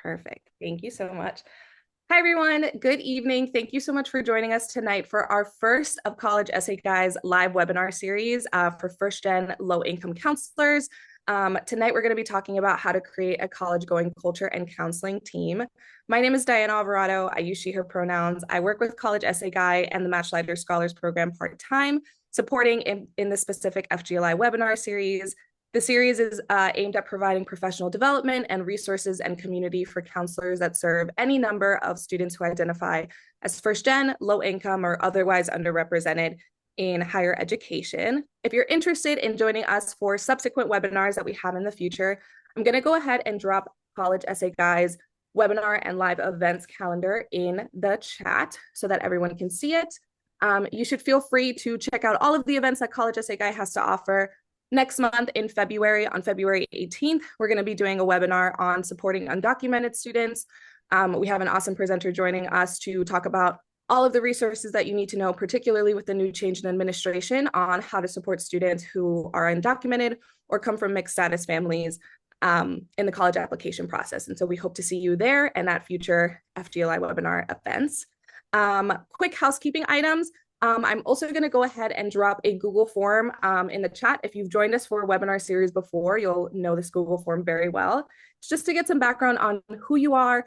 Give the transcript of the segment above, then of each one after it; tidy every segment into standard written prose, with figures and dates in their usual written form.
Perfect. Thank you so much. Hi, everyone. Good evening. Thank you so much for joining us tonight for our first of College Essay Guys live webinar series for first-gen low-income counselors. Tonight, we're going to be talking about how to create a college-going culture and counseling team. My name is Diana Alvarado. I use she, her pronouns. I work with College Essay Guy and the Matchlider Scholars Program part-time, supporting in the specific FGLI webinar series. The series is aimed at providing professional development and resources and community for counselors that serve any number of students who identify as first-gen, low-income, or otherwise underrepresented in higher education. If you're interested in joining us for subsequent webinars that we have in the future, I'm going to go ahead and drop College Essay Guys webinar and live events calendar in the chat so that everyone can see it. You should feel free to check out all of the events that College Essay Guy has to offer. Next month in February, on February 18th, we're going to be doing a webinar on supporting undocumented students. We have an awesome presenter joining us to talk about all of the resources that you need to know, particularly with the new change in administration on how to support students who are undocumented or come from mixed status families in the college application process. And so we hope to see you there and at future FGLI webinar events. Quick housekeeping items. I'm also going to go ahead and drop a Google form in the chat. If you've joined us for a webinar series before, you'll know this Google form very well. It's just to get some background on who you are,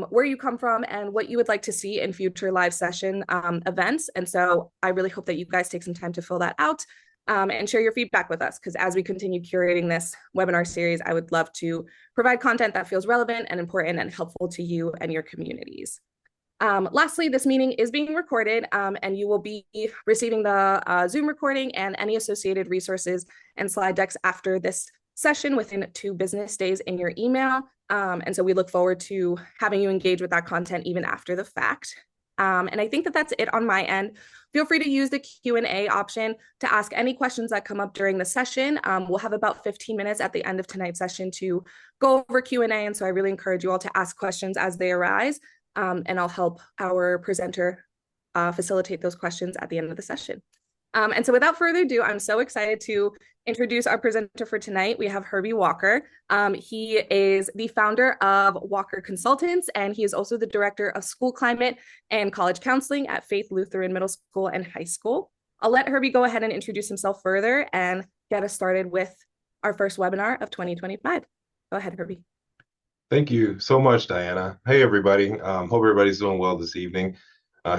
where you come from, and what you would like to see in future live session events. And so I really hope that you guys take some time to fill that out and share your feedback with us, because as we continue curating this webinar series, I would love to provide content that feels relevant and important and helpful to you and your communities. Lastly, this meeting is being recorded and you will be receiving the Zoom recording and any associated resources and slide decks after this session within 2 business days in your email. And so we look forward to having you engage with that content even after the fact. And I think that that's it on my end. Feel free to use the Q&A option to ask any questions that come up during the session. We'll have about 15 minutes at the end of tonight's session to go over Q&A. And so I really encourage you all to ask questions as they arise. And I'll help our presenter facilitate those questions at the end of the session. And so without further ado, I'm so excited to introduce our presenter for tonight. We have Herbie Walker. He is the founder of Walker Consultants, and he is also the director of school climate and college counseling at Faith Lutheran Middle School and High School. I'll let Herbie go ahead and introduce himself further and get us started with our first webinar of 2025. Go ahead, Herbie. Thank you so much, Diana. Hey, everybody. Hope everybody's doing well this evening.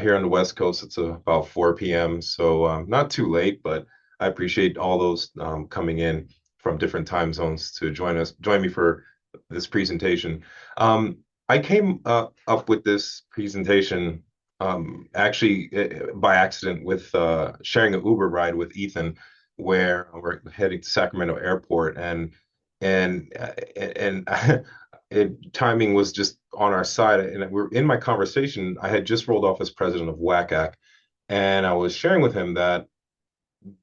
Here on the West Coast, it's about 4 p.m., so not too late, but I appreciate all those coming in from different time zones to join me for this presentation. I came up with this presentation actually by accident with sharing an Uber ride with Ethan, where we're heading to Sacramento Airport, and timing was just on our side. And we're in my conversation. I had just rolled off as president of WACAC, and I was sharing with him that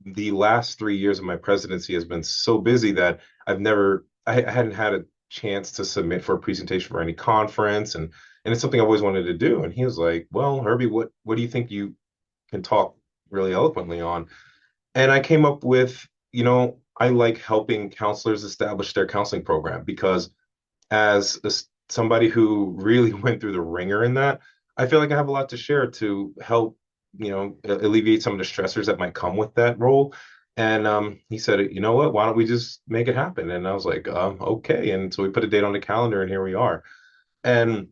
the last 3 years of my presidency has been so busy that I hadn't had a chance to submit for a presentation for any conference, and it's something I've always wanted to do. And he was like, "Well, Herbie, what do you think you can talk really eloquently on?" And I came up with, I like helping counselors establish their counseling program, because as somebody who really went through the ringer in that, I feel like I have a lot to share to help, alleviate some of the stressors that might come with that role. And he said, "You know what, why don't we just make it happen?" And I was like, okay. And so we put a date on the calendar, and here we are. And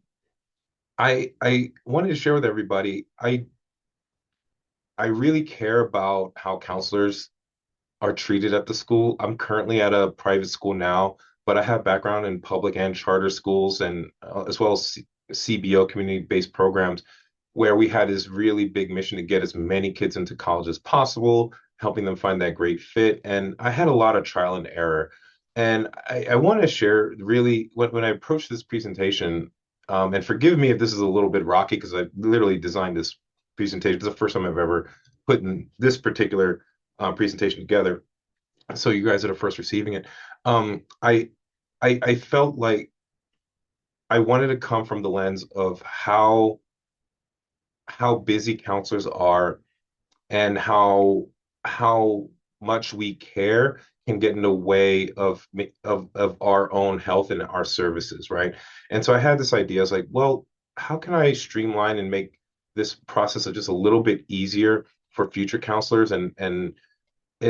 I wanted to share with everybody, I really care about how counselors are treated at the school. I'm currently at a private school now, but I have background in public and charter schools, and as well as CBO, community-based programs, where we had this really big mission to get as many kids into college as possible, helping them find that great fit. And I had a lot of trial and error. And I want to share really when I approached this presentation, and forgive me if this is a little bit rocky, because I literally designed this presentation. It's the first time I've ever put in this particular presentation together. So you guys are the first receiving it. I felt like I wanted to come from the lens of how busy counselors are, and how much we care can get in the way of our own health and our services, right? And so I had this idea. I was like, well, how can I streamline and make this process just a little bit easier for future counselors and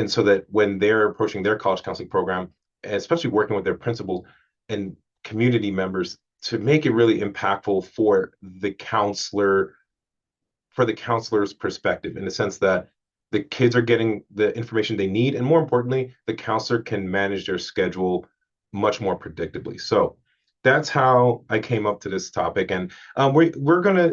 so that when they're approaching their college counseling program, especially working with their principals and community members, to make it really impactful for the counselor's perspective, in the sense that the kids are getting the information they need, and more importantly, the counselor can manage their schedule much more predictably. So that's how I came up to this topic, and we're gonna.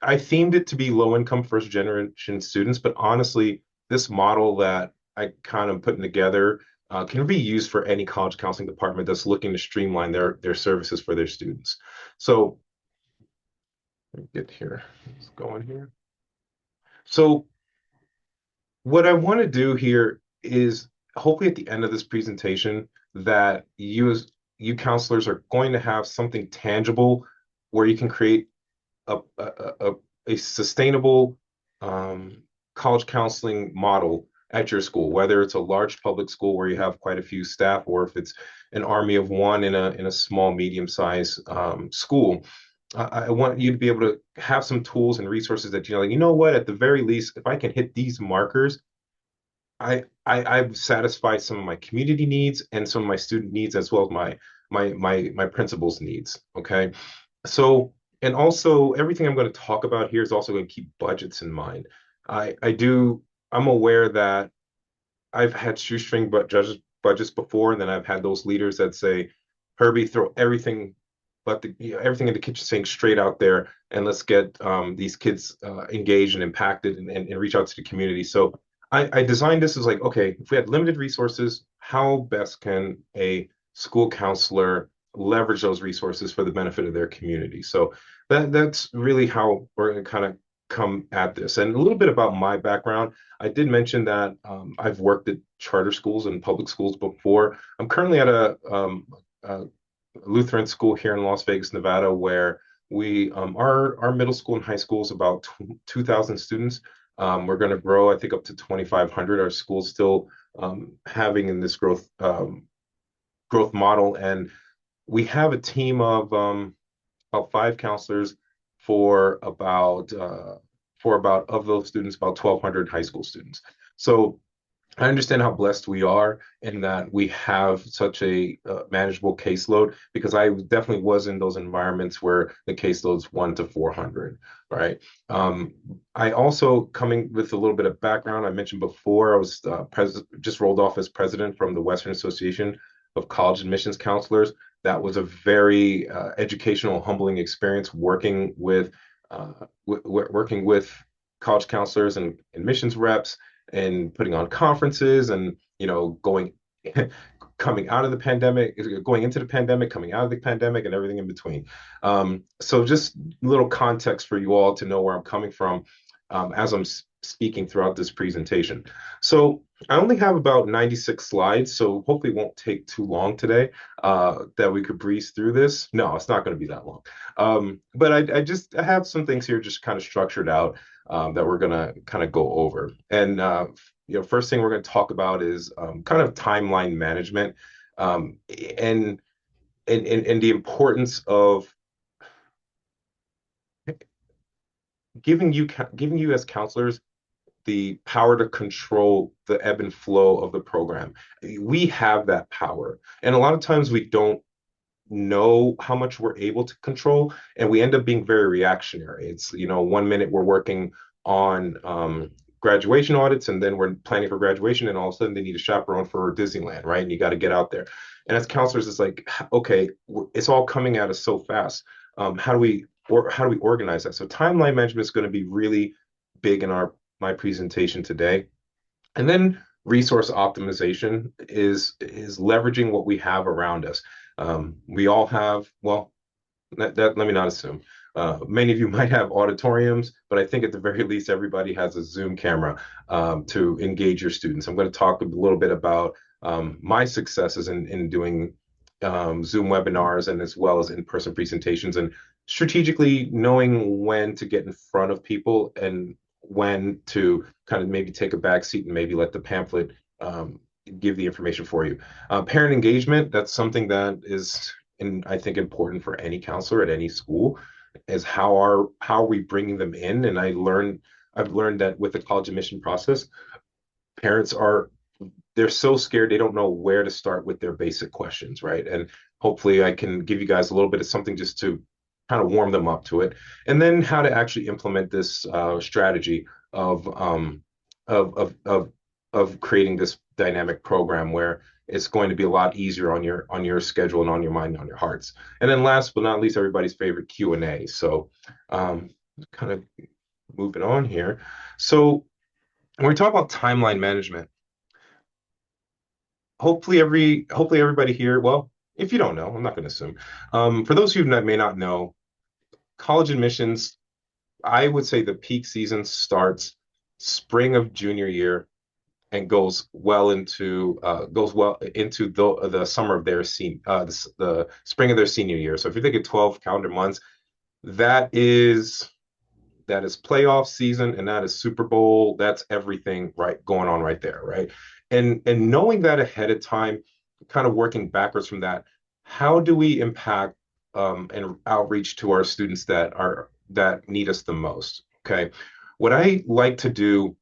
I themed it to be low income first generation students, but honestly, this model that I kind of putting together can be used for any college counseling department that's looking to streamline their services for their students. So let me get here. Let's go in here. So what I want to do here is hopefully at the end of this presentation that you counselors are going to have something tangible where you can create a sustainable um, college counseling model at your school, whether it's a large public school where you have quite a few staff, or if it's an army of one in a small, medium-sized school. I want you to be able to have some tools and resources that you know, like, you know what, at the very least, if I can hit these markers, I've satisfied some of my community needs and some of my student needs as well as my principal's needs. Okay. So, and also everything I'm going to talk about here is also going to keep budgets in mind. I do, I'm aware that I've had shoestring budgets before, and then I've had those leaders that say, Herbie, throw everything but everything in the kitchen sink straight out there, and let's get these kids engaged and impacted and reach out to the community. So I designed this as like, okay, if we had limited resources, how best can a school counselor leverage those resources for the benefit of their community? So that's really how we're going to kind of come at this. And a little bit about my background. I did mention that I've worked at charter schools and public schools before. I'm currently at a Lutheran school here in Las Vegas, Nevada, where we our middle school and high school is about 2,000 students. We're going to grow, I think, up to 2,500. Our school's still having in this growth model, and we have a team of about five counselors for about of those students, about 1,200 high school students. So I understand how blessed we are in that we have such a manageable caseload, because I definitely was in those environments where the caseload's 1 to 400, right? I also, coming with a little bit of background, I mentioned before, I was just rolled off as president from the Western Association of College Admissions Counselors. That was a very educational, humbling experience working with college counselors and admissions reps and putting on conferences and going coming out of the pandemic, going into the pandemic, coming out of the pandemic, and everything in between. So just a little context for you all to know where I'm coming from as I'm speaking throughout this presentation. So I only have about 96 slides, so hopefully it won't take too long today that we could breeze through this. No, it's not going to be that long. But I have some things here just kind of structured out that we're going to kind of go over. And first thing we're going to talk about is kind of timeline management um, and, and the importance of giving you as counselors the power to control the ebb and flow of the program. We have that power. And a lot of times we don't know how much we're able to control, and we end up being very reactionary. It's, 1 minute we're working on graduation audits, and then we're planning for graduation, and all of a sudden they need a chaperone for Disneyland, right? And you got to get out there. And as counselors, it's like, okay, it's all coming at us so fast. How do we organize that? So timeline management is going to be really big in my presentation today. And then resource optimization is leveraging what we have around us. We all have, well, let me not assume. Many of you might have auditoriums, but I think at the very least, everybody has a Zoom camera to engage your students. I'm going to talk a little bit about my successes in doing Zoom webinars and as well as in-person presentations, and strategically knowing when to get in front of people and when to kind of maybe take a back seat and maybe let the pamphlet give the information for you. Parent engagement, that's something that is, I think, important for any counselor at any school, is how are we bringing them in? And I've learned that with the college admission process, parents are they're so scared they don't know where to start with their basic questions, right? And hopefully I can give you guys a little bit of something just to kind of warm them up to it, and then how to actually implement this strategy of of creating this dynamic program where it's going to be a lot easier on your schedule and on your mind and on your hearts. And then last but not least, everybody's favorite Q&A. So um, kind of moving on here. So when we talk about timeline management, hopefully everybody here, well, if you don't know, I'm not going to assume. For those of you that may not know, college admissions, I would say the peak season starts spring of junior year and goes well into the summer of their the spring of their senior year. So if you're thinking 12 calendar months, that is that is playoff season and that is Super Bowl. That's everything right going on right there, right? And knowing that ahead of time, kind of working backwards from that, how do we impact and outreach to our students that need us the most? Okay. What I like to do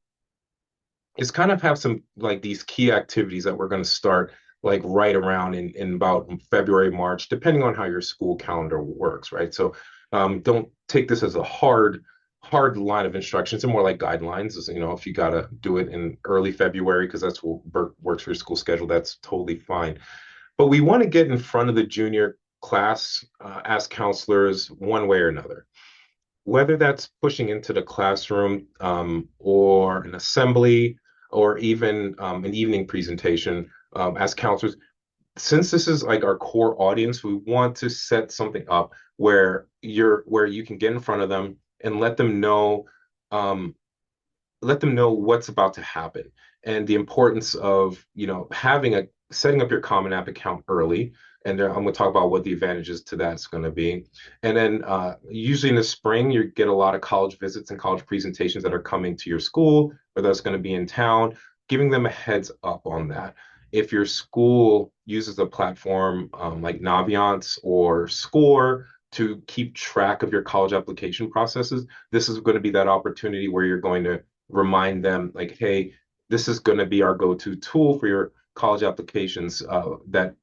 is kind of have some like these key activities that we're going to start like right around in about February, March, depending on how your school calendar works, right? So don't take this as a hard line of instructions and more like guidelines. You know, if you got to do it in early February because that's what works for your school schedule, that's totally fine. But we want to get in front of the junior class as counselors one way or another, whether that's pushing into the classroom or an assembly or even an evening presentation as counselors. Since this is like our core audience, we want to set something up where you can get in front of them and um, let them know what's about to happen and the importance of having a setting up your Common App account early. And I'm going to talk about what the advantages to that's going to be. And then usually in the spring, you get a lot of college visits and college presentations that are coming to your school, or that's going to be in town, giving them a heads up on that. If your school uses a platform like Naviance or Score to keep track of your college application processes, this is going to be that opportunity where you're going to remind them like, hey, this is going to be our go-to tool for your college applications that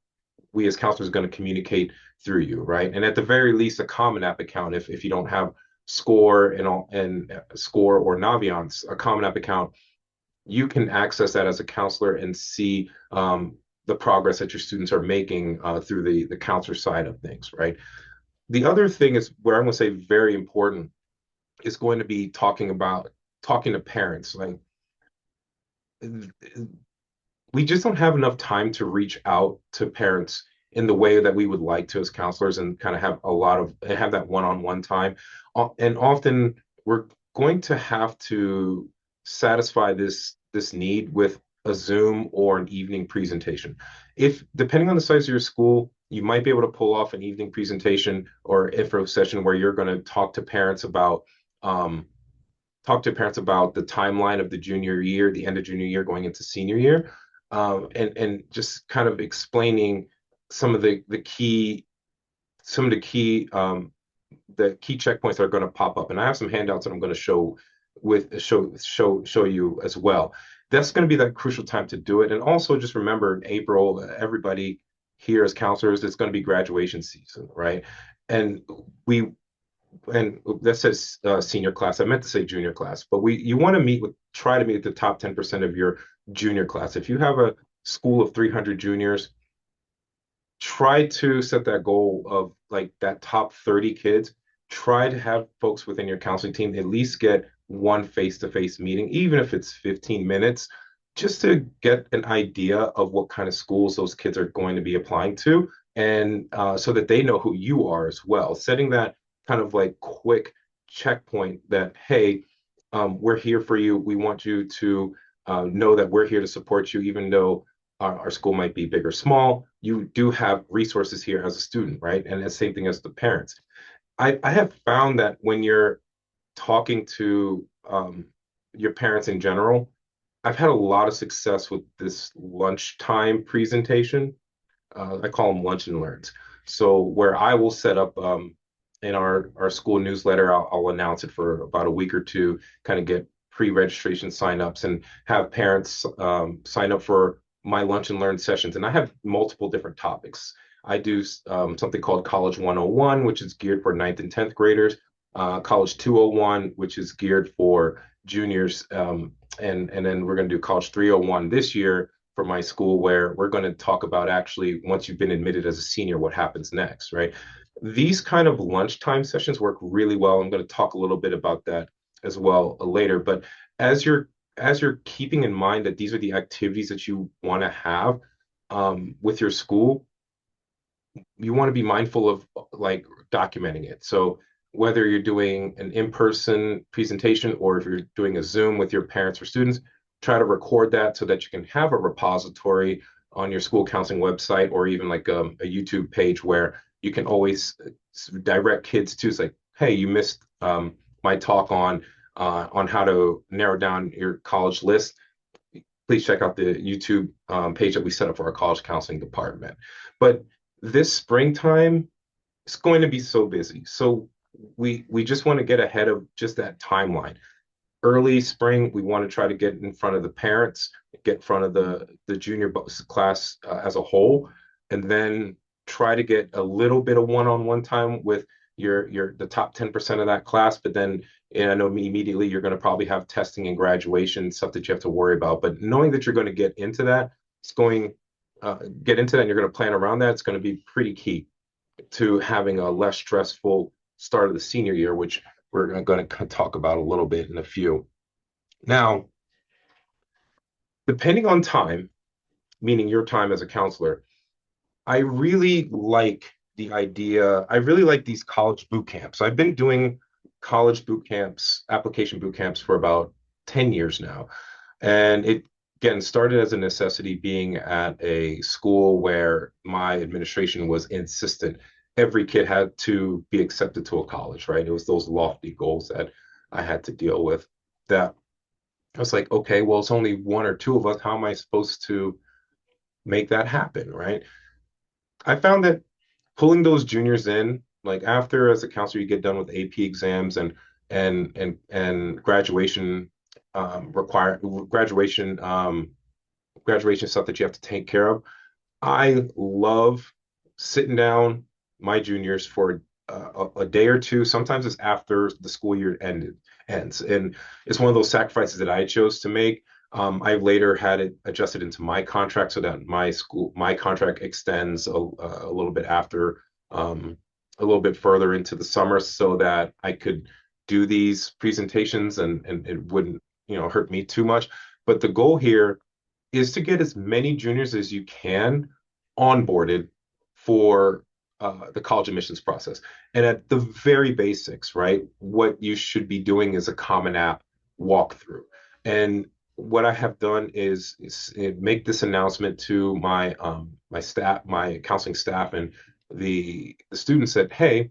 we as counselors are going to communicate through you, right? And at the very least, a Common App account, if you don't have Score and Score or Naviance, a Common App account, you can access that as a counselor and see the progress that your students are making through the counselor side of things, right? The other thing is where I'm going to say very important is going to be talking to parents. Like we just don't have enough time to reach out to parents in the way that we would like to as counselors and kind of have that one-on-one time. And often we're going to have to satisfy this need with a Zoom or an evening presentation. If depending on the size of your school, you might be able to pull off an evening presentation or info session where you're going to um, talk to parents about the timeline of the junior year, the end of junior year, going into senior year, and just kind of explaining some of the key some of the key checkpoints that are going to pop up. And I have some handouts that I'm going to show you as well. That's going to be that crucial time to do it. And also just remember in April, everybody here as counselors, it's going to be graduation season, right? And we and that says senior class. I meant to say junior class, but you want to try to meet with the top 10% of your junior class. If you have a school of 300 juniors, try to set that goal of like that top 30 kids. Try to have folks within your counseling team at least get one face-to-face meeting, even if it's 15 minutes, just to get an idea of what kind of schools those kids are going to be applying to, and so that they know who you are as well. Setting that kind of like quick checkpoint that, hey, we're here for you. We want you to know that we're here to support you, even though our school might be big or small. You do have resources here as a student, right? And the same thing as the parents. I have found that when you're talking to your parents in general, I've had a lot of success with this lunchtime presentation. I call them lunch and learns. So where I will set up in our school newsletter, I'll announce it for about a week or two, kind of get pre-registration signups and have parents sign up for my lunch and learn sessions. And I have multiple different topics. I do something called College 101, which is geared for ninth and 10th graders, College 201, which is geared for juniors, and then we're going to do College 301 this year for my school, where we're going to talk about actually once you've been admitted as a senior, what happens next, right? These kind of lunchtime sessions work really well. I'm going to talk a little bit about that as well later. But as you're as you're keeping in mind that these are the activities that you want to have with your school, you want to be mindful of like documenting it. So whether you're doing an in-person presentation or if you're doing a Zoom with your parents or students, try to record that so that you can have a repository on your school counseling website or even like a YouTube page where you can always direct kids to. It's like, hey, you missed my talk on how to narrow down your college list. Please check out the YouTube page that we set up for our college counseling department. But this springtime, it's going to be so busy. So we just want to get ahead of just that timeline. Early spring, we want to try to get in front of the parents, get in front of the junior class as a whole, and then try to get a little bit of one-on-one time with your the top 10% of that class. But then and I know immediately you're going to probably have testing and graduation stuff that you have to worry about. But knowing that you're going to get into that, it's going get into that and you're going to plan around that, it's going to be pretty key to having a less stressful start of the senior year, which we're going to talk about a little bit in a few. Now, depending on time, meaning your time as a counselor, I really like the idea. I really like these college boot camps. I've been doing college boot camps, application boot camps for about 10 years now. And it again started as a necessity being at a school where my administration was insistent every kid had to be accepted to a college, right? It was those lofty goals that I had to deal with that I was like, okay, well, it's only one or two of us. How am I supposed to make that happen, right? I found that pulling those juniors in, like after as a counselor, you get done with AP exams and graduation require graduation stuff that you have to take care of. I love sitting down my juniors for a day or two. Sometimes it's after the school year ends, and it's one of those sacrifices that I chose to make. I later had it adjusted into my contract so that my contract extends a little bit after, a little bit further into the summer, so that I could do these presentations and it wouldn't, hurt me too much. But the goal here is to get as many juniors as you can onboarded for the college admissions process. And at the very basics, right, what you should be doing is a Common App walkthrough. And what I have done is make this announcement to my staff, my counseling staff, and the students that, hey,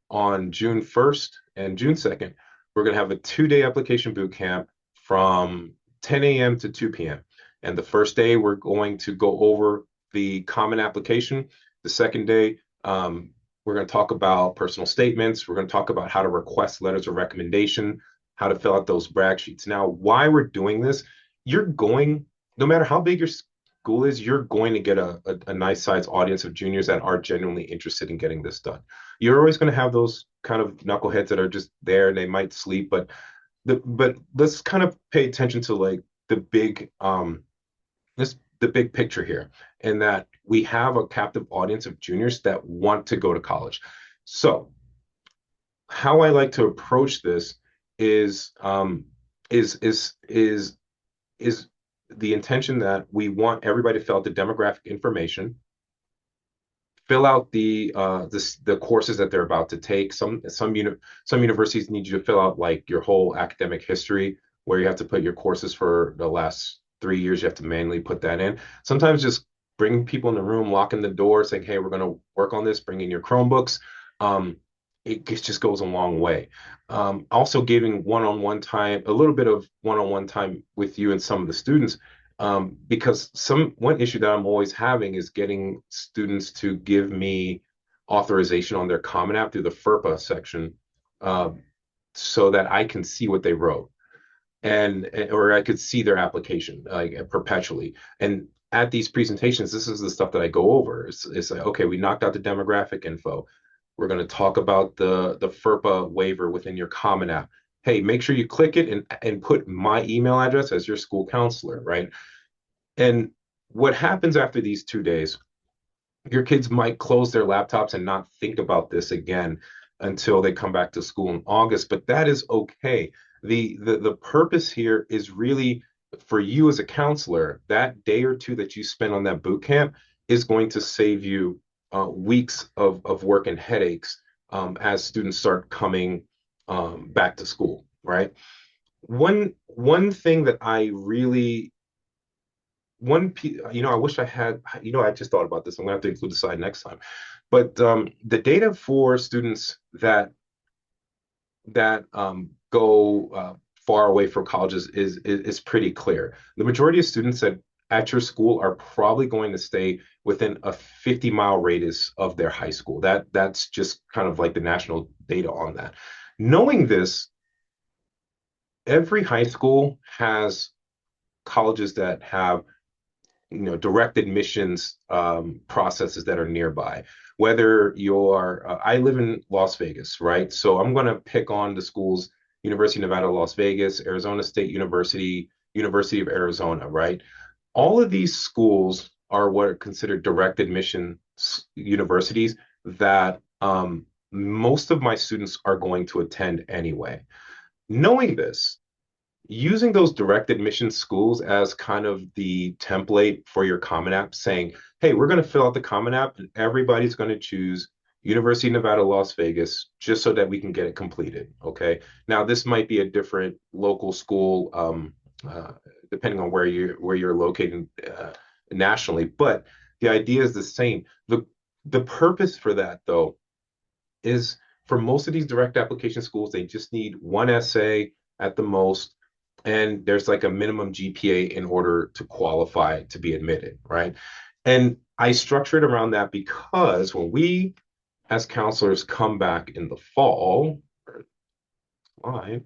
on June 1st and June 2nd, we're going to have a 2-day application boot camp from 10 a.m. to 2 p.m. And the first day, we're going to go over the common application. The second day, we're going to talk about personal statements. We're going to talk about how to request letters of recommendation, how to fill out those brag sheets. Now, why we're doing this, no matter how big your school is, you're going to get a nice sized audience of juniors that are genuinely interested in getting this done. You're always going to have those kind of knuckleheads that are just there and they might sleep, but let's kind of pay attention to like the big the big picture here, and that we have a captive audience of juniors that want to go to college. So how I like to approach this is is is is is the intention that we want everybody to fill out the demographic information, fill out the courses that they're about to take. Some universities need you to fill out like your whole academic history, where you have to put your courses for the last 3 years. You have to manually put that in. Sometimes just bring people in the room, locking the door, saying, "Hey, we're going to work on this." Bring in your Chromebooks. Um, just goes a long way. Also giving one-on-one time, a little bit of one-on-one time with you and some of the students, because one issue that I'm always having is getting students to give me authorization on their Common App through the FERPA section, uh, so that I can see what they wrote and or I could see their application like perpetually. And at these presentations, this is the stuff that I go over. It's like, okay, we knocked out the demographic info. We're going to talk about the FERPA waiver within your Common App. Hey, make sure you click it and put my email address as your school counselor, right? And what happens after these 2 days, your kids might close their laptops and not think about this again until they come back to school in August, but that is okay. The purpose here is really for you as a counselor, that day or two that you spend on that boot camp is going to save you weeks of work and headaches as students start coming back to school, right? One thing that I really I wish I had, I just thought about this. I'm gonna have to include the slide next time. But the data for students that go far away from colleges is pretty clear. The majority of students at your school are probably going to stay within a 50-mile radius of their high school. That's just kind of like the national data on that. Knowing this, every high school has colleges that have direct admissions processes that are nearby. Whether you're, I live in Las Vegas, right? So I'm going to pick on the schools: University of Nevada, Las Vegas, Arizona State University, University of Arizona, right? All of these schools are what are considered direct admission universities that most of my students are going to attend anyway. Knowing this, using those direct admission schools as kind of the template for your Common App, saying, hey, we're going to fill out the Common App and everybody's going to choose University of Nevada, Las Vegas, just so that we can get it completed. Okay. Now, this might be a different local school, depending on where you're located nationally, but the idea is the same. The purpose for that, though, is for most of these direct application schools, they just need one essay at the most, and there's like a minimum GPA in order to qualify to be admitted, right? And I structured around that because when we as counselors come back in the fall, slide,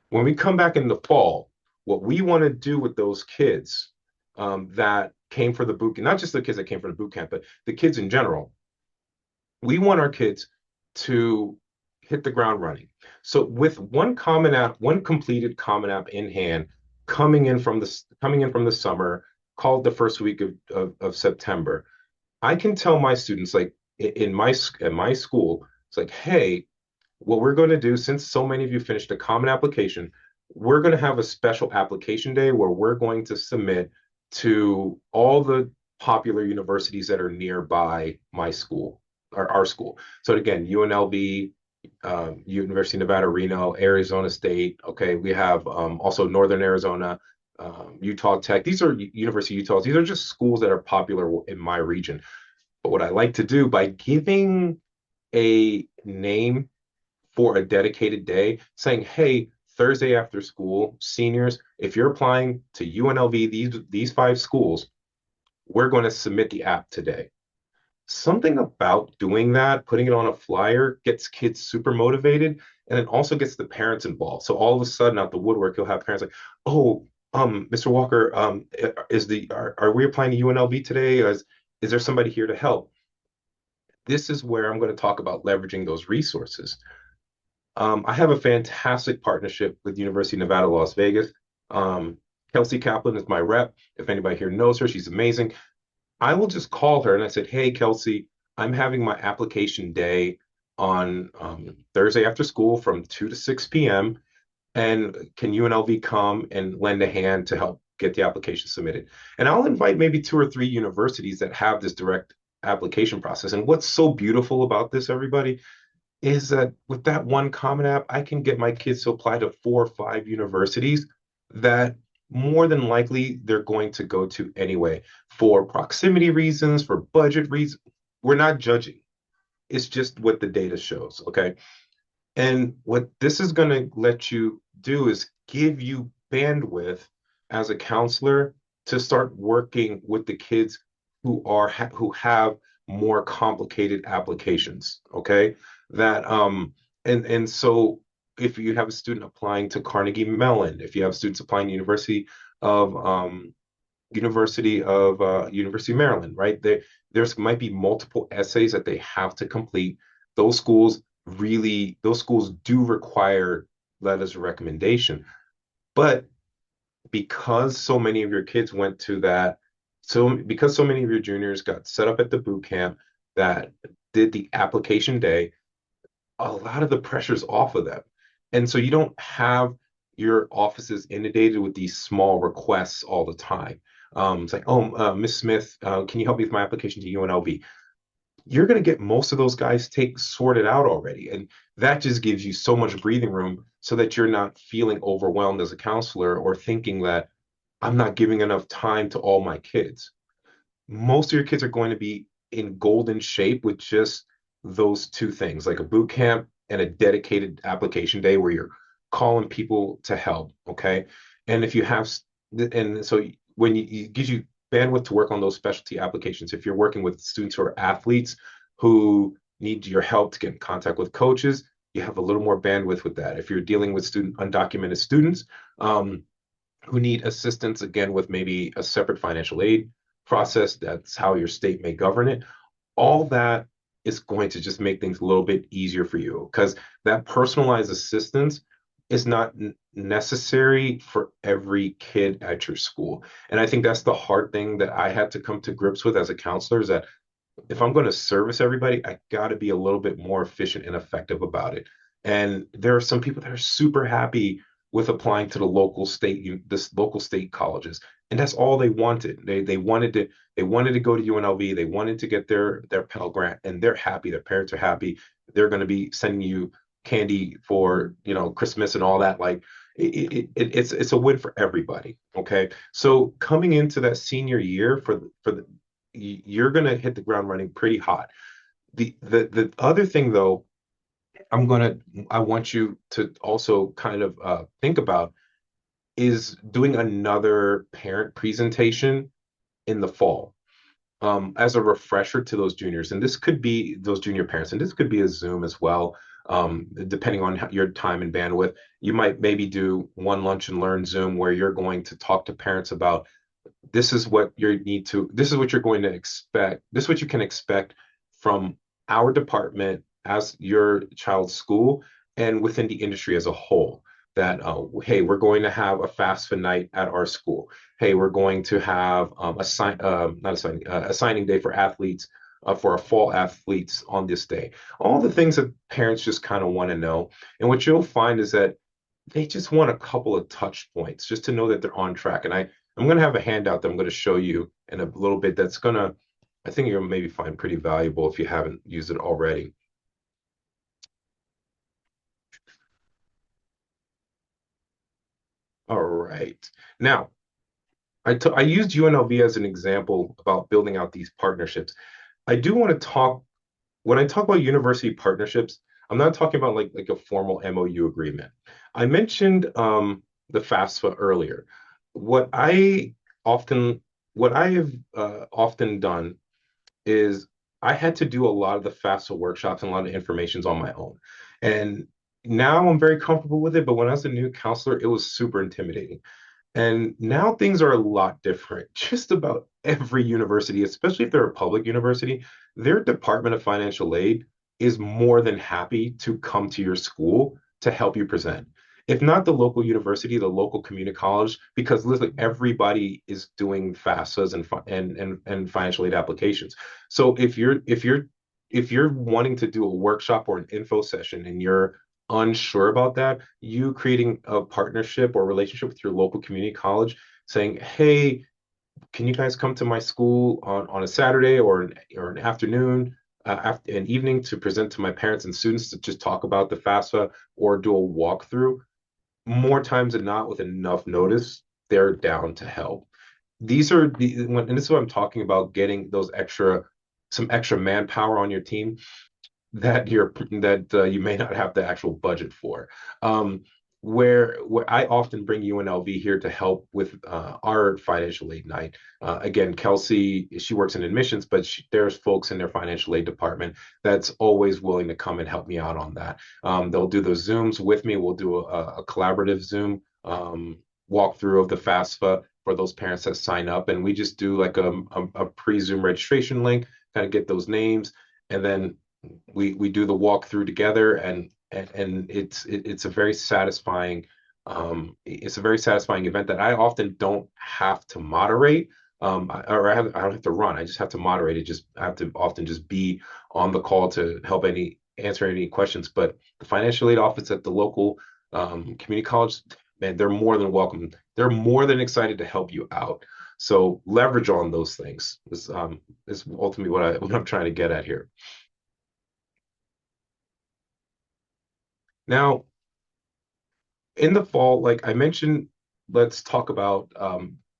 when we come back in the fall, what we want to do with those kids that came for the boot camp, not just the kids that came for the boot camp, but the kids in general, we want our kids to hit the ground running. So with one Common App, one completed Common App in hand, coming in from the summer, called the first week of September, I can tell my students, like in my school, it's like, hey, what we're going to do, since so many of you finished a common application, we're going to have a special application day where we're going to submit to all the popular universities that are nearby my school, or our school. So again, UNLV, University of Nevada, Reno, Arizona State. Okay, we have also Northern Arizona, Utah Tech. These are University of Utah. These are just schools that are popular in my region. But what I like to do by giving a name for a dedicated day, saying, hey, Thursday after school, seniors, if you're applying to UNLV, these five schools, we're going to submit the app today. Something about doing that, putting it on a flyer, gets kids super motivated, and it also gets the parents involved. So all of a sudden, out the woodwork, you'll have parents like, "Oh, Mr. Walker, are we applying to UNLV today? Is there somebody here to help?" This is where I'm going to talk about leveraging those resources. I have a fantastic partnership with University of Nevada, Las Vegas. Um, Kelsey Kaplan is my rep. If anybody here knows her, she's amazing. I will just call her and I said, hey, Kelsey, I'm having my application day on Thursday after school from 2 to 6 p.m. And can UNLV come and lend a hand to help get the application submitted? And I'll invite maybe two or three universities that have this direct application process. And what's so beautiful about this, everybody, is that with that one Common App, I can get my kids to apply to 4 or 5 universities that more than likely they're going to go to anyway for proximity reasons, for budget reasons. We're not judging. It's just what the data shows, okay? And what this is going to let you do is give you bandwidth as a counselor to start working with the kids who have more complicated applications, okay? That and so if you have a student applying to Carnegie Mellon, if you have students applying to of University of Maryland, right? There's might be multiple essays that they have to complete. Those schools do require letters of recommendation. But because so many of your kids went to that, so because so many of your juniors got set up at the boot camp that did the application day, a lot of the pressure's off of them. And so you don't have your offices inundated with these small requests all the time. It's like, oh, Miss Smith, can you help me with my application to UNLV? You're going to get most of those guys take sorted out already. And that just gives you so much breathing room so that you're not feeling overwhelmed as a counselor or thinking that I'm not giving enough time to all my kids. Most of your kids are going to be in golden shape with just those two things, like a boot camp and a dedicated application day where you're calling people to help. Okay. And if you have, and so when it gives you bandwidth to work on those specialty applications, if you're working with students who are athletes who need your help to get in contact with coaches, you have a little more bandwidth with that. If you're dealing with undocumented students, who need assistance again with maybe a separate financial aid process. That's how your state may govern it. All that is going to just make things a little bit easier for you because that personalized assistance is not necessary for every kid at your school. And I think that's the hard thing that I had to come to grips with as a counselor is that if I'm going to service everybody, I got to be a little bit more efficient and effective about it. And there are some people that are super happy with applying to this local state colleges, and that's all they wanted. They wanted to go to UNLV. They wanted to get their Pell Grant, and they're happy. Their parents are happy. They're going to be sending you candy for Christmas and all that. Like it's a win for everybody. Okay, so coming into that senior year you're going to hit the ground running pretty hot. The other thing though, I want you to also kind of think about is doing another parent presentation in the fall as a refresher to those juniors. And this could be those junior parents, and this could be a Zoom as well, depending on your time and bandwidth. You might maybe do one lunch and learn Zoom where you're going to talk to parents about this is what you're going to expect. This is what you can expect from our department as your child's school and within the industry as a whole. That hey, we're going to have a FAFSA night at our school. Hey, we're going to have a signing day for athletes for our fall athletes on this day. All the things that parents just kind of want to know. And what you'll find is that they just want a couple of touch points just to know that they're on track. And I'm going to have a handout that I'm going to show you in a little bit that's going to, I think you'll maybe find pretty valuable if you haven't used it already. All right. Now, I used UNLV as an example about building out these partnerships. I do want to talk, when I talk about university partnerships, I'm not talking about like a formal MOU agreement. I mentioned the FAFSA earlier. What I often, what I have often done is I had to do a lot of the FAFSA workshops and a lot of informations on my own. And now I'm very comfortable with it, but when I was a new counselor, it was super intimidating. And now things are a lot different. Just about every university, especially if they're a public university, their Department of Financial Aid is more than happy to come to your school to help you present. If not the local university, the local community college, because literally everybody is doing FAFSAs and financial aid applications. So if you're wanting to do a workshop or an info session and you're unsure about that, you creating a partnership or relationship with your local community college, saying, "Hey, can you guys come to my school on a Saturday or an afternoon, after an evening to present to my parents and students to just talk about the FAFSA or do a walkthrough?" More times than not, with enough notice, they're down to help. And this is what I'm talking about, getting some extra manpower on your team. that you may not have the actual budget for. Um, where I often bring UNLV here to help with our financial aid night. Again, Kelsey, she works in admissions, but there's folks in their financial aid department that's always willing to come and help me out on that. They'll do those Zooms with me. We'll do a collaborative Zoom walkthrough of the FAFSA for those parents that sign up, and we just do like a pre-Zoom registration link, kind of get those names, and then we do the walkthrough together, and it's a very satisfying it's a very satisfying event that I often don't have to moderate, I don't have to run. I just have to moderate it. Just I have to often just be on the call to help any answer any questions. But the financial aid office at the local community college, man, they're more than welcome. They're more than excited to help you out. So leverage on those things is ultimately what I'm trying to get at here. Now, in the fall, like I mentioned, let's talk about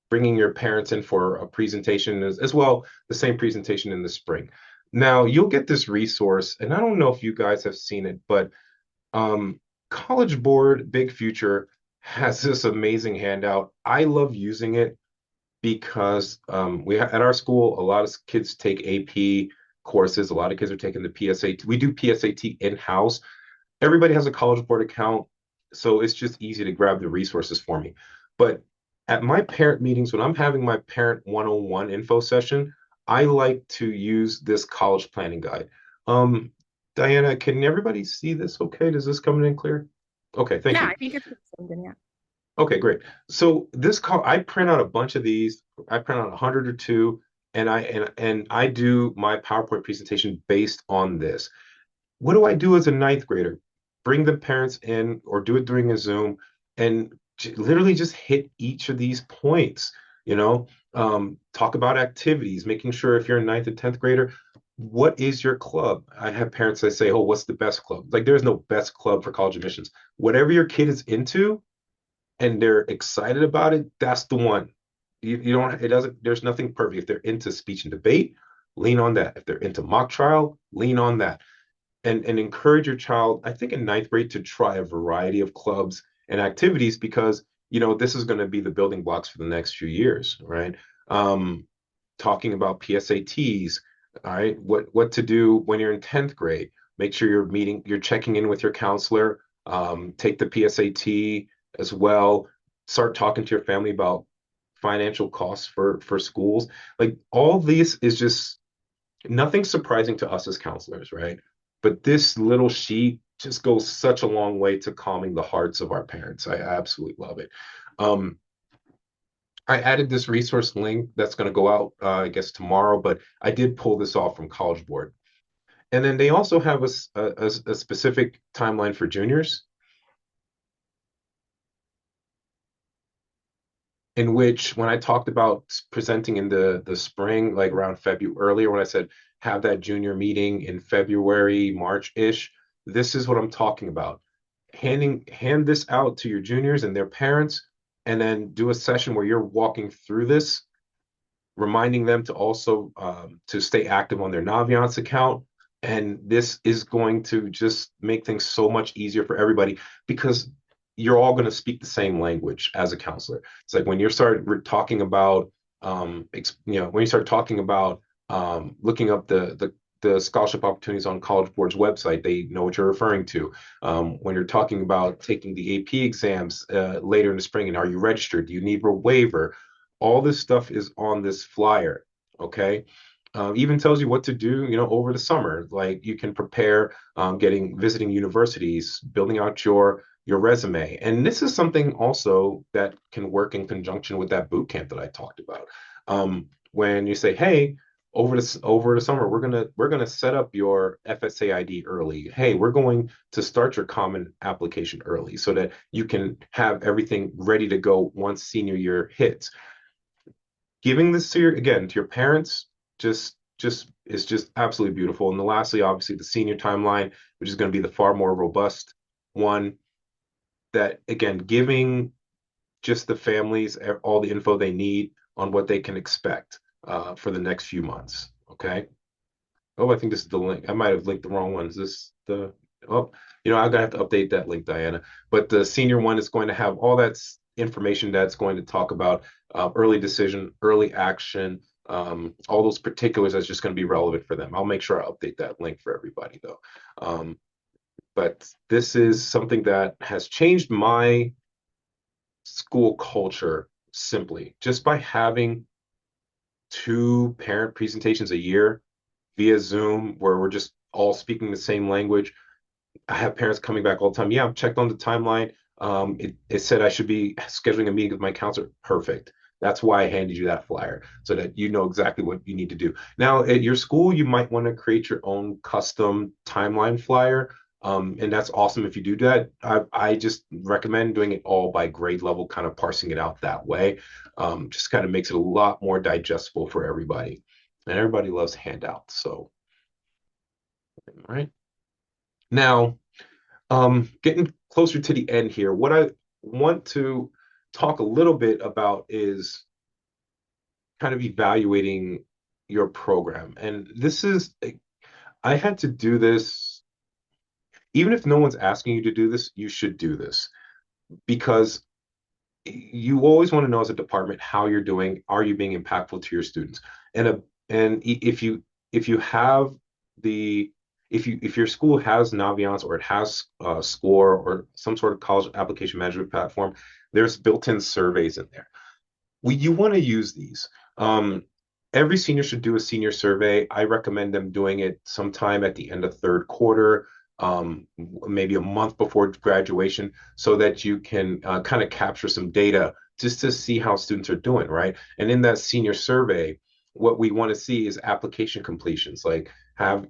bringing your parents in for a presentation as well, the same presentation in the spring. Now, you'll get this resource, and I don't know if you guys have seen it, but College Board Big Future has this amazing handout. I love using it because at our school, a lot of kids take AP courses. A lot of kids are taking the PSAT. We do PSAT in-house. Everybody has a College Board account, so it's just easy to grab the resources for me. But at my parent meetings, when I'm having my parent 101 info session, I like to use this college planning guide. Um, Diana, can everybody see this okay? Does this come in clear? Okay, thank Yeah, you. I think it's something, yeah. Okay, great. So I print out a bunch of these. I print out 100 or two, and I do my PowerPoint presentation based on this. What do I do as a ninth grader? Bring the parents in or do it during a Zoom and literally just hit each of these points, you know, talk about activities, making sure if you're a ninth and 10th grader, what is your club? I have parents that say, oh, what's the best club? Like there's no best club for college admissions. Whatever your kid is into and they're excited about it, that's the one. You don't, it doesn't, there's nothing perfect. If they're into speech and debate, lean on that. If they're into mock trial, lean on that and encourage your child, I think in ninth grade, to try a variety of clubs and activities because this is going to be the building blocks for the next few years, right? Um, Talking about PSATs, all right, what to do when you're in 10th grade. Make sure you're checking in with your counselor. Take the PSAT as well. Start talking to your family about financial costs for schools. Like all these is just nothing surprising to us as counselors, right? But this little sheet just goes such a long way to calming the hearts of our parents. I absolutely love it. Um, I added this resource link that's going to go out, I guess, tomorrow, but I did pull this off from College Board. And then they also have a specific timeline for juniors, in which when I talked about presenting in the spring, like around February earlier, when I said have that junior meeting in February, March-ish, this is what I'm talking about. Hand this out to your juniors and their parents, and then do a session where you're walking through this, reminding them to also to stay active on their Naviance account. And this is going to just make things so much easier for everybody because you're all going to speak the same language as a counselor. It's like when you start talking about, when you start talking about looking up the scholarship opportunities on College Board's website, they know what you're referring to. When you're talking about taking the AP exams later in the spring, and are you registered? Do you need a waiver? All this stuff is on this flyer. Okay. Even tells you what to do, over the summer. Like you can prepare, visiting universities, building out your resume. And this is something also that can work in conjunction with that boot camp that I talked about. When you say, hey, over the summer, we're gonna set up your FSA ID early. Hey, we're going to start your common application early so that you can have everything ready to go once senior year hits. Giving this to your parents, just is just absolutely beautiful. And then lastly, obviously the senior timeline, which is going to be the far more robust one, that again, giving just the families all the info they need on what they can expect for the next few months. Okay. Oh, I think this is the link. I might have linked the wrong one. Is this the, oh, I'm gonna have to update that link, Diana. But the senior one is going to have all that information that's going to talk about early decision, early action, all those particulars that's just going to be relevant for them. I'll make sure I update that link for everybody though. Um, but this is something that has changed my school culture simply just by having two parent presentations a year via Zoom where we're just all speaking the same language. I have parents coming back all the time. Yeah, I've checked on the timeline. It said I should be scheduling a meeting with my counselor. Perfect. That's why I handed you that flyer so that you know exactly what you need to do. Now, at your school, you might want to create your own custom timeline flyer. And that's awesome if you do that. I just recommend doing it all by grade level, kind of parsing it out that way. Just kind of makes it a lot more digestible for everybody. And everybody loves handouts. So, all right. Now, getting closer to the end here, what I want to talk a little bit about is kind of evaluating your program. And this is, I had to do this, even if no one's asking you to do this, you should do this because you always want to know as a department how you're doing. Are you being impactful to your students? And if you have the if your school has Naviance or it has Score or some sort of college application management platform, there's built-in surveys in there you want to use these. Every senior should do a senior survey. I recommend them doing it sometime at the end of third quarter, maybe a month before graduation, so that you can kind of capture some data just to see how students are doing, right? And in that senior survey, what we want to see is application completions, like have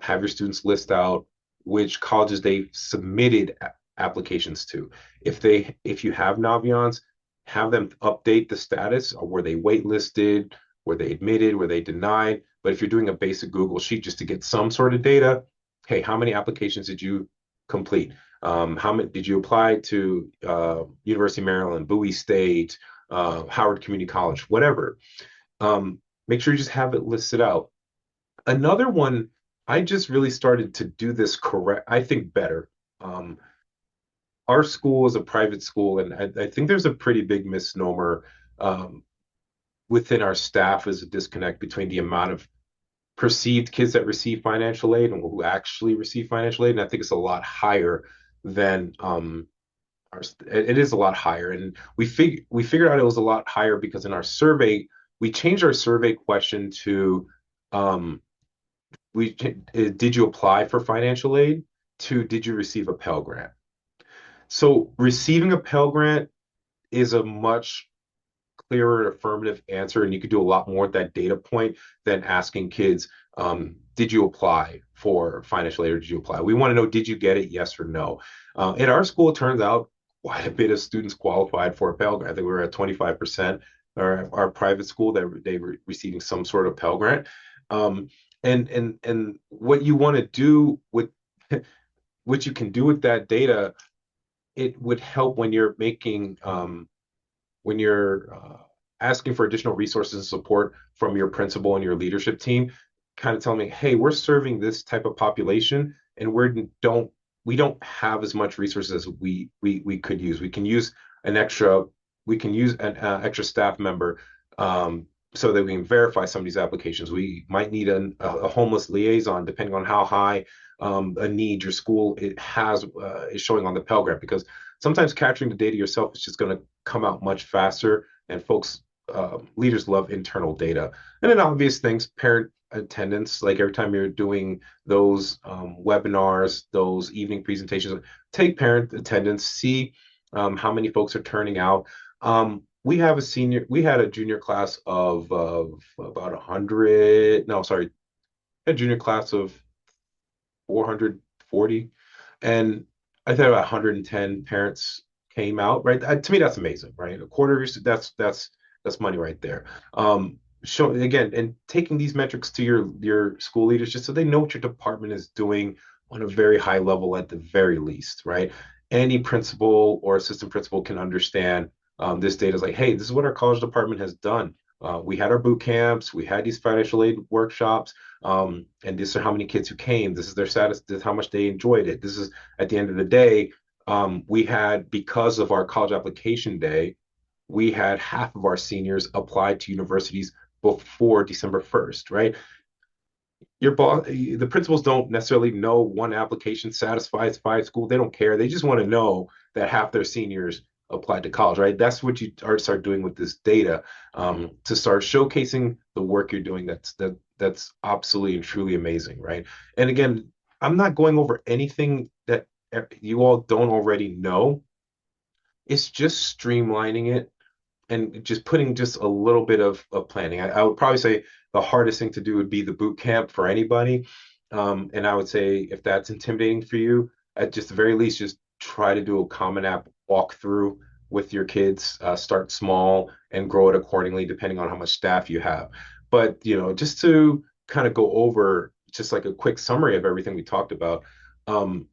your students list out which colleges they submitted applications to. If you have Naviance, have them update the status of were they waitlisted, were they admitted, were they denied. But if you're doing a basic Google sheet just to get some sort of data, hey, how many applications did you complete? How many did you apply to University of Maryland, Bowie State, Howard Community College, whatever? Make sure you just have it listed out. Another one, I just really started to do this correct, I think better. Um, our school is a private school, and I think there's a pretty big misnomer um, within our staff is a disconnect between the amount of perceived kids that receive financial aid and who actually receive financial aid. And I think it's a lot higher than it is a lot higher. And we figured out it was a lot higher because in our survey, we changed our survey question to um, did you apply for financial aid to did you receive a Pell Grant? So receiving a Pell Grant is a much clearer affirmative answer, and you could do a lot more at that data point than asking kids, did you apply for financial aid or did you apply? We want to know, did you get it, yes or no? At our school, it turns out quite a bit of students qualified for a Pell Grant. I think we were at 25%, or our private school that they were receiving some sort of Pell Grant. And what you want to do with what you can do with that data, it would help when you're asking for additional resources and support from your principal and your leadership team, kind of tell me, hey, we're serving this type of population, and we don't have as much resources as we could use. An extra we can use an extra staff member so that we can verify some of these applications. We might need a homeless liaison, depending on how high a need your school it has is showing on the Pell Grant, because sometimes capturing the data yourself is just going to come out much faster, and folks leaders love internal data. And then obvious things, parent attendance, like every time you're doing those webinars, those evening presentations, take parent attendance, see how many folks are turning out. We had a junior class of about 100, no, sorry, a junior class of 440. And I think about 110 parents came out, right? To me, that's amazing, right? A quarter of your, that's money right there. Show again and taking these metrics to your school leaders just so they know what your department is doing on a very high level at the very least, right? Any principal or assistant principal can understand this data is like, hey, this is what our college department has done We had our boot camps, we had these financial aid workshops, and these are how many kids who came. This is their status, this is how much they enjoyed it. This is at the end of the day, we had, because of our college application day, we had half of our seniors apply to universities before December 1st, right? Your boss, the principals don't necessarily know one application satisfies five schools. They don't care. They just want to know that half their seniors applied to college, right? That's what you start doing with this data, to start showcasing the work you're doing. That's absolutely and truly amazing, right? And again, I'm not going over anything that you all don't already know. It's just streamlining it and just putting just a little bit of planning. I would probably say the hardest thing to do would be the boot camp for anybody. And I would say if that's intimidating for you, at just the very least, just try to do a Common App walkthrough with your kids. Start small and grow it accordingly, depending on how much staff you have. But just to kind of go over just like a quick summary of everything we talked about. Um,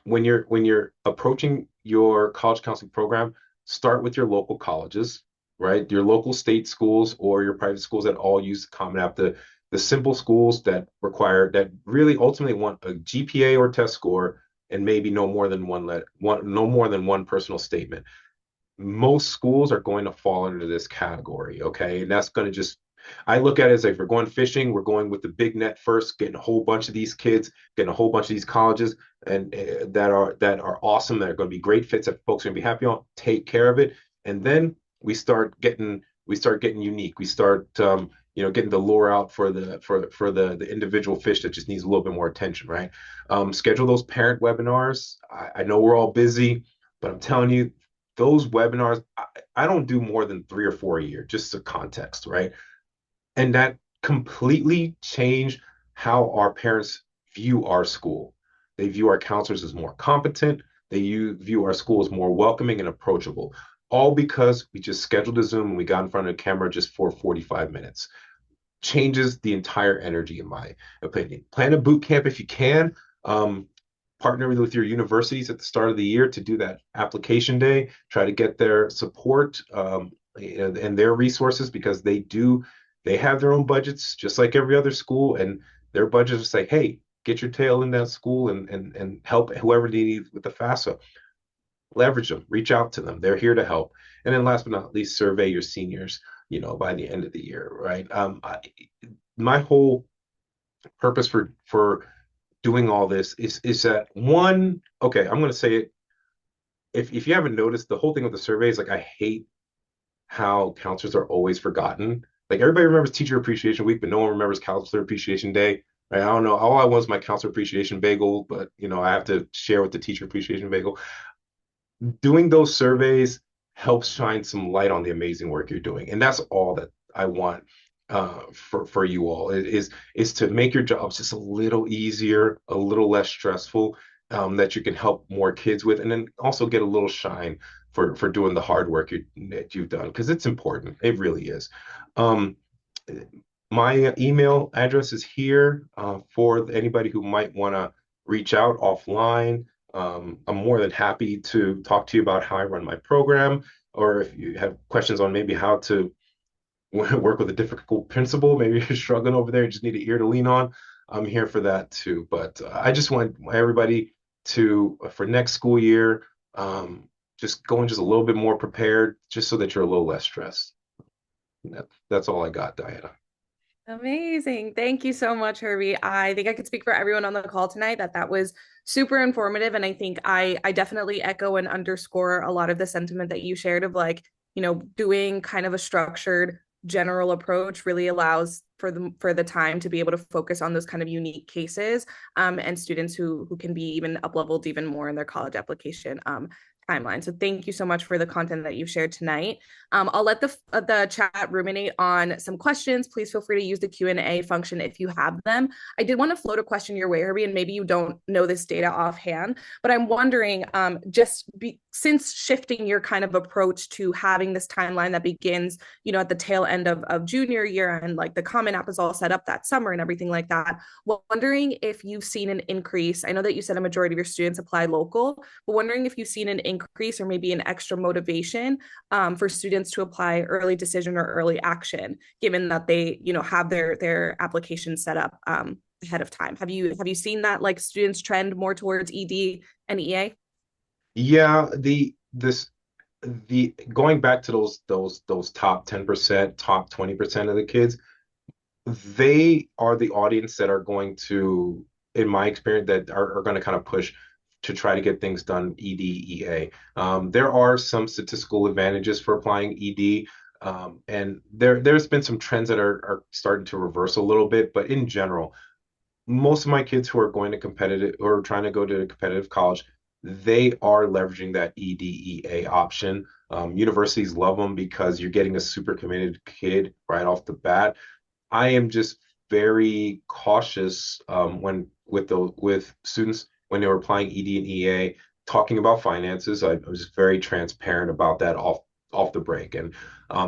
when you're approaching your college counseling program, start with your local colleges, right? Your local state schools or your private schools that all use the Common App. The simple schools that really ultimately want a GPA or test score and maybe no more than one personal statement. Most schools are going to fall under this category, okay? And that's going to just, I look at it as like, if we're going fishing, we're going with the big net first, getting a whole bunch of these kids, getting a whole bunch of these colleges, and that are awesome, that are going to be great fits that folks are going to be happy on. Take care of it, and then we start getting unique. We start getting the lure out for the individual fish that just needs a little bit more attention, right? Schedule those parent webinars. I know we're all busy, but I'm telling you, those webinars, I don't do more than 3 or 4 a year, just a context, right? And that completely changed how our parents view our school. They view our counselors as more competent. View our school as more welcoming and approachable, all because we just scheduled a Zoom and we got in front of the camera just for 45 minutes. Changes the entire energy, in my opinion. Plan a boot camp if you can. Partner with your universities at the start of the year to do that application day. Try to get their support, and their resources, because they have their own budgets just like every other school, and their budgets say, hey, get your tail in that school and help whoever needs with the FAFSA. Leverage them, reach out to them. They're here to help. And then last but not least, survey your seniors, by the end of the year, right? My whole purpose for doing all this is that, one, okay, I'm going to say it. If you haven't noticed, the whole thing with the survey is like, I hate how counselors are always forgotten. Like, everybody remembers Teacher Appreciation Week, but no one remembers Counselor Appreciation Day. Right? I don't know. All I want is my Counselor Appreciation Bagel, but I have to share with the Teacher Appreciation Bagel. Doing those surveys helps shine some light on the amazing work you're doing, and that's all that I want, for you all, is to make your jobs just a little easier, a little less stressful, that you can help more kids with, and then also get a little shine for doing the hard work that you've done, because it's important. It really is. Um, my email address is here, for anybody who might want to reach out offline. I'm more than happy to talk to you about how I run my program, or if you have questions on maybe how to work with a difficult principal, maybe you're struggling over there, you just need an ear to lean on. I'm here for that too. But I just want everybody to, for next school year, just going just a little bit more prepared, just so that you're a little less stressed. That's all I got, Diana. Amazing. Thank you so much, Herbie. I think I could speak for everyone on the call tonight that was super informative. And I think I definitely echo and underscore a lot of the sentiment that you shared of, like, doing kind of a structured general approach really allows for the time to be able to focus on those kind of unique cases, and students who can be even up leveled even more in their college application timeline. So thank you so much for the content that you've shared tonight. I'll let the chat ruminate on some questions. Please feel free to use the Q&A function if you have them. I did want to float a question your way, Herbie, and maybe you don't know this data offhand, but I'm wondering, since shifting your kind of approach to having this timeline that begins, at the tail end of junior year, and like the Common App is all set up that summer and everything like that, wondering if you've seen an increase. I know that you said a majority of your students apply local, but wondering if you've seen an increase or maybe an extra motivation for students to apply early decision or early action, given that they, have their application set up ahead of time. Have you seen that, like, students trend more towards ED and EA? Yeah, the going back to those top 10%, top 20% of the kids, they are the audience that are going to, in my experience, that are going to kind of push to try to get things done ED, EA. There are some statistical advantages for applying ED, and there's been some trends that are starting to reverse a little bit, but in general, most of my kids who are going to competitive or trying to go to a competitive college, they are leveraging that EDEA option. Universities love them because you're getting a super committed kid right off the bat. I am just very cautious with students when they were applying ED and EA, talking about finances. I was just very transparent about that off the break. And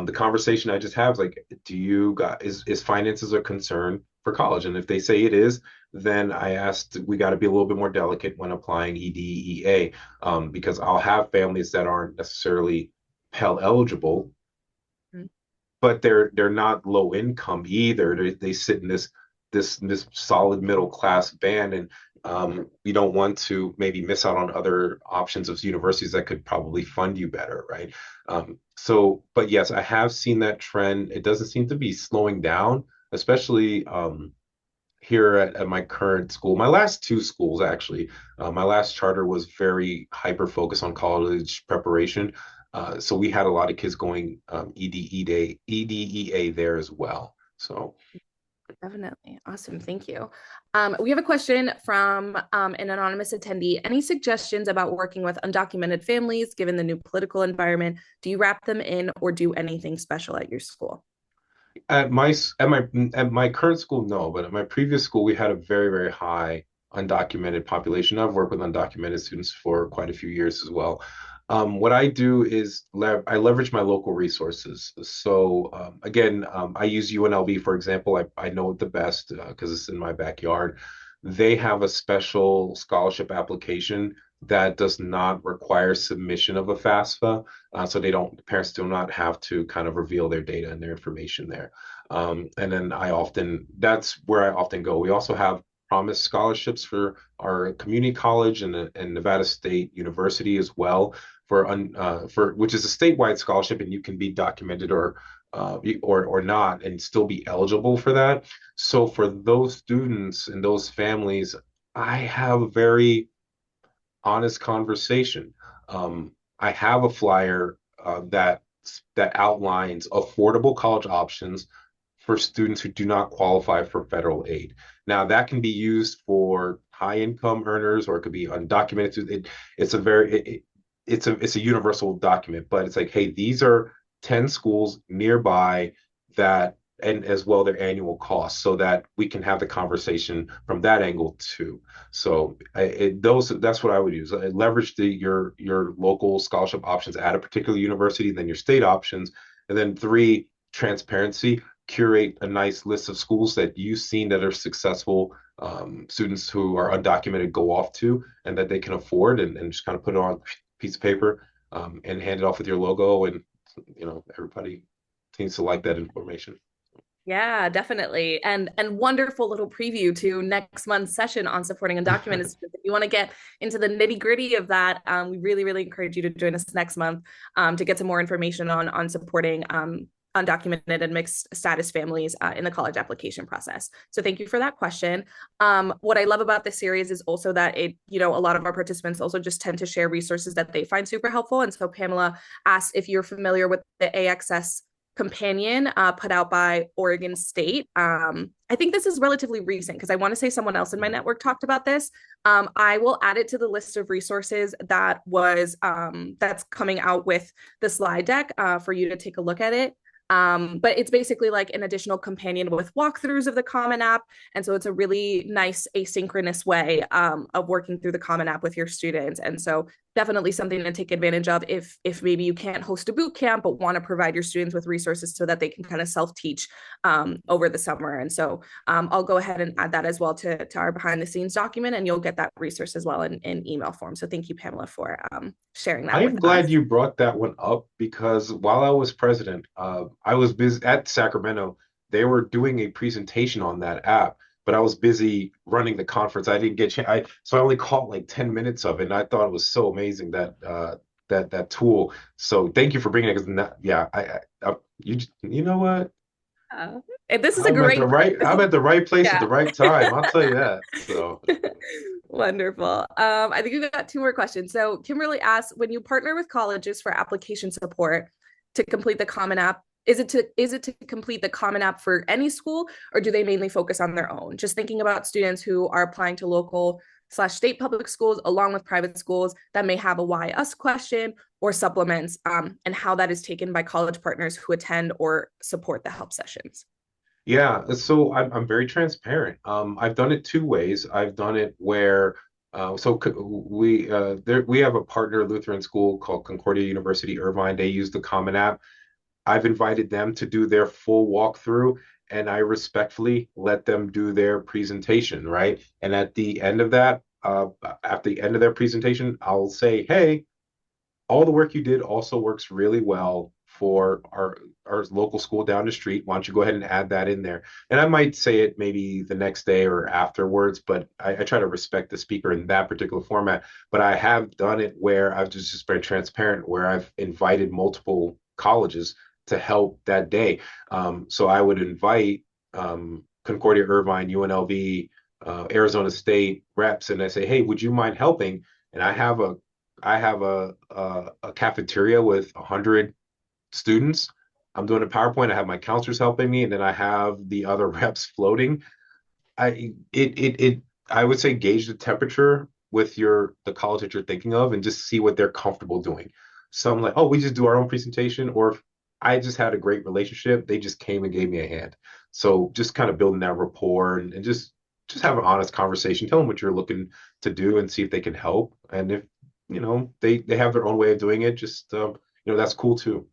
the conversation I just have is like, do you got is finances a concern for college? And if they say it is, then I asked, we got to be a little bit more delicate when applying EDEA, because I'll have families that aren't necessarily Pell eligible, but they're not low income either. They sit in this solid middle class band, and you don't want to maybe miss out on other options of universities that could probably fund you better, right? But yes, I have seen that trend. It doesn't seem to be slowing down, especially here at my current school. My last two schools, actually, my last charter was very hyper focused on college preparation. So we had a lot of kids going EDEA there as well. So Definitely. Awesome. Thank you. We have a question from an anonymous attendee. Any suggestions about working with undocumented families given the new political environment? Do you wrap them in or do anything special at your school? at my current school, no, but at my previous school, we had a very, very high undocumented population. I've worked with undocumented students for quite a few years as well. What I do is I leverage my local resources. So again, I use UNLV, for example. I know it the best because it's in my backyard. They have a special scholarship application that does not require submission of a FAFSA. So parents do not have to kind of reveal their data and their information there. And then that's where I often go. We also have promise scholarships for our community college and Nevada State University as well for which is a statewide scholarship, and you can be documented or not and still be eligible for that. So for those students and those families, I have a very honest conversation. I have a flyer that outlines affordable college options for students who do not qualify for federal aid. Now, that can be used for high income earners, or it could be undocumented. It's a universal document, but it's like, hey, these are 10 schools nearby that, and as well their annual costs, so that we can have the conversation from that angle too. So that's what I would use. Leverage your local scholarship options at a particular university, then your state options, and then three, transparency. Curate a nice list of schools that you've seen that are successful, students who are undocumented go off to, and that they can afford, and just kind of put it on a piece of paper, and hand it off with your logo, and everybody seems to like that information. Yeah, definitely. And wonderful little preview to next month's session on supporting undocumented students. If you want to get into the nitty-gritty of that, we really, really encourage you to join us next month to get some more information on supporting undocumented and mixed status families in the college application process. So thank you for that question. What I love about this series is also that a lot of our participants also just tend to share resources that they find super helpful. And so Pamela asked if you're familiar with the AXS companion put out by Oregon State. I think this is relatively recent because I want to say someone else in my network talked about this. I will add it to the list of resources that's coming out with the slide deck for you to take a look at it. But it's basically like an additional companion with walkthroughs of the Common App. And so it's a really nice asynchronous way of working through the Common App with your students. And so definitely something to take advantage of if maybe you can't host a boot camp, but want to provide your students with resources so that they can kind of self-teach over the summer. And so I'll go ahead and add that as well to our behind the scenes document, and you'll get that resource as well in email form. So thank you, Pamela, for sharing I that am with us. glad you brought that one up because while I was president, I was busy at Sacramento. They were doing a presentation on that app, but I was busy running the conference. I didn't get so I only caught like 10 minutes of it, and I thought it was so amazing that that tool. So thank you for bringing it because yeah, you know what? Uh, and this is a great, I'm at the right place at yeah. the right time. I'll tell you that. So. Wonderful. I think we've got two more questions. So Kimberly asks, when you partner with colleges for application support to complete the Common App, is it to complete the Common App for any school, or do they mainly focus on their own? Just thinking about students who are applying to local/state public schools along with private schools that may have a why us question or supplements, and how that is taken by college partners who attend or support the help sessions. Yeah, so I'm very transparent. I've done it two ways. I've done it where we have a partner Lutheran school called Concordia University Irvine. They use the Common App. I've invited them to do their full walkthrough, and I respectfully let them do their presentation, right? And at the end of that, at the end of their presentation, I'll say, "Hey, all the work you did also works really well for our local school down the street. Why don't you go ahead and add that in there?" And I might say it maybe the next day or afterwards, but I try to respect the speaker in that particular format. But I have done it where I've just been transparent, where I've invited multiple colleges to help that day. So I would invite Concordia, Irvine, UNLV, Arizona State reps, and I say, "Hey, would you mind helping?" And I have a cafeteria with 100 students. I'm doing a PowerPoint. I have my counselors helping me, and then I have the other reps floating. I would say gauge the temperature with the college that you're thinking of and just see what they're comfortable doing. Some like, oh, we just do our own presentation, or if I just had a great relationship, they just came and gave me a hand. So just kind of building that rapport and just have an honest conversation. Tell them what you're looking to do and see if they can help. And if they have their own way of doing it, just that's cool too.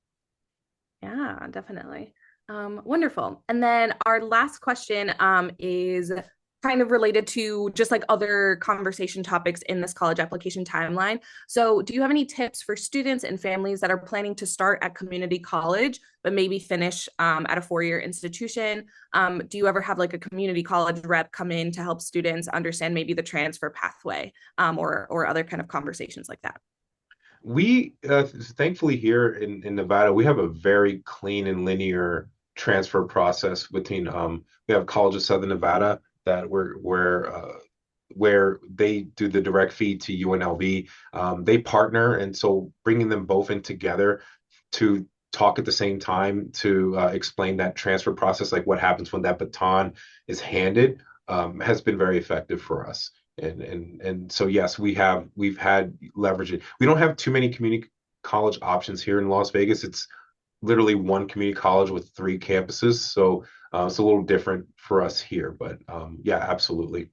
Yeah, definitely. Wonderful. And then our last question is kind of related to just like other conversation topics in this college application timeline. So, do you have any tips for students and families that are planning to start at community college, but maybe finish at a four-year institution? Do you ever have like a community college rep come in to help students understand maybe the transfer pathway, or other kind of conversations like that? We thankfully here in Nevada, we have a very clean and linear transfer process between we have College of Southern Nevada that where they do the direct feed to UNLV. They partner, and so bringing them both in together to talk at the same time to explain that transfer process, like what happens when that baton is handed, has been very effective for us. And so yes, we've had leverage it. We don't have too many community college options here in Las Vegas. It's literally one community college with three campuses, so it's a little different for us here. But yeah, absolutely.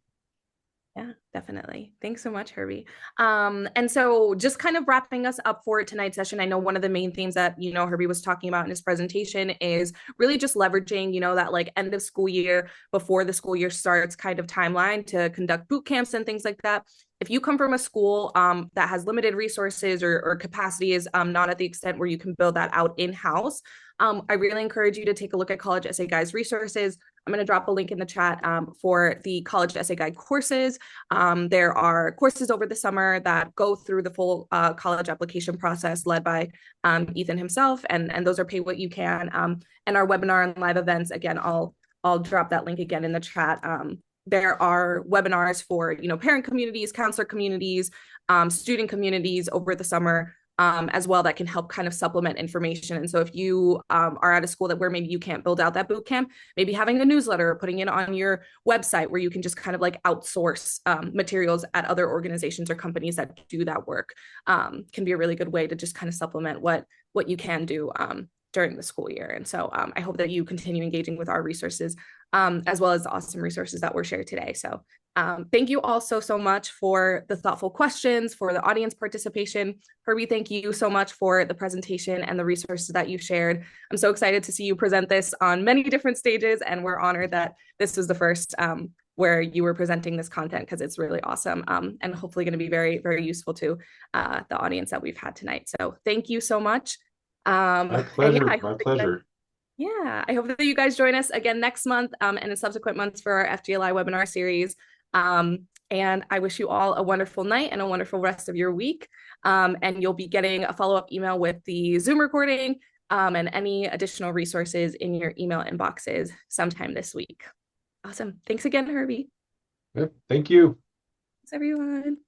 Yeah, definitely. Thanks so much, Herbie. And so just kind of wrapping us up for tonight's session, I know one of the main themes that, Herbie was talking about in his presentation is really just leveraging, that like end of school year before the school year starts kind of timeline to conduct boot camps and things like that. If you come from a school that has limited resources or capacity is not at the extent where you can build that out in-house, I really encourage you to take a look at College Essay Guide's resources. I'm going to drop a link in the chat for the College Essay Guide courses. There are courses over the summer that go through the full college application process led by Ethan himself, and those are pay what you can. And our webinar and live events, again, I'll drop that link again in the chat. There are webinars for parent communities, counselor communities, student communities over the summer as well that can help kind of supplement information. And so if you are at a school where maybe you can't build out that boot camp, maybe having a newsletter or putting it on your website where you can just kind of like outsource materials at other organizations or companies that do that work can be a really good way to just kind of supplement what you can do during the school year. And so I hope that you continue engaging with our resources as well as the awesome resources that were shared today. So thank you all so much for the thoughtful questions, for the audience participation. Herbie, thank you so much for the presentation and the resources that you've shared. I'm so excited to see you present this on many different stages, and we're honored that this was the first where you were presenting this content because it's really awesome and hopefully going to be very useful to the audience that we've had tonight. So thank you so much. My And yeah, pleasure. My pleasure. I hope that you guys join us again next month and in subsequent months for our FGLI webinar series. And I wish you all a wonderful night and a wonderful rest of your week. And you'll be getting a follow-up email with the Zoom recording and any additional resources in your email inboxes sometime this week. Awesome. Thanks again, Herbie. Yep. Thank you. Thanks, everyone.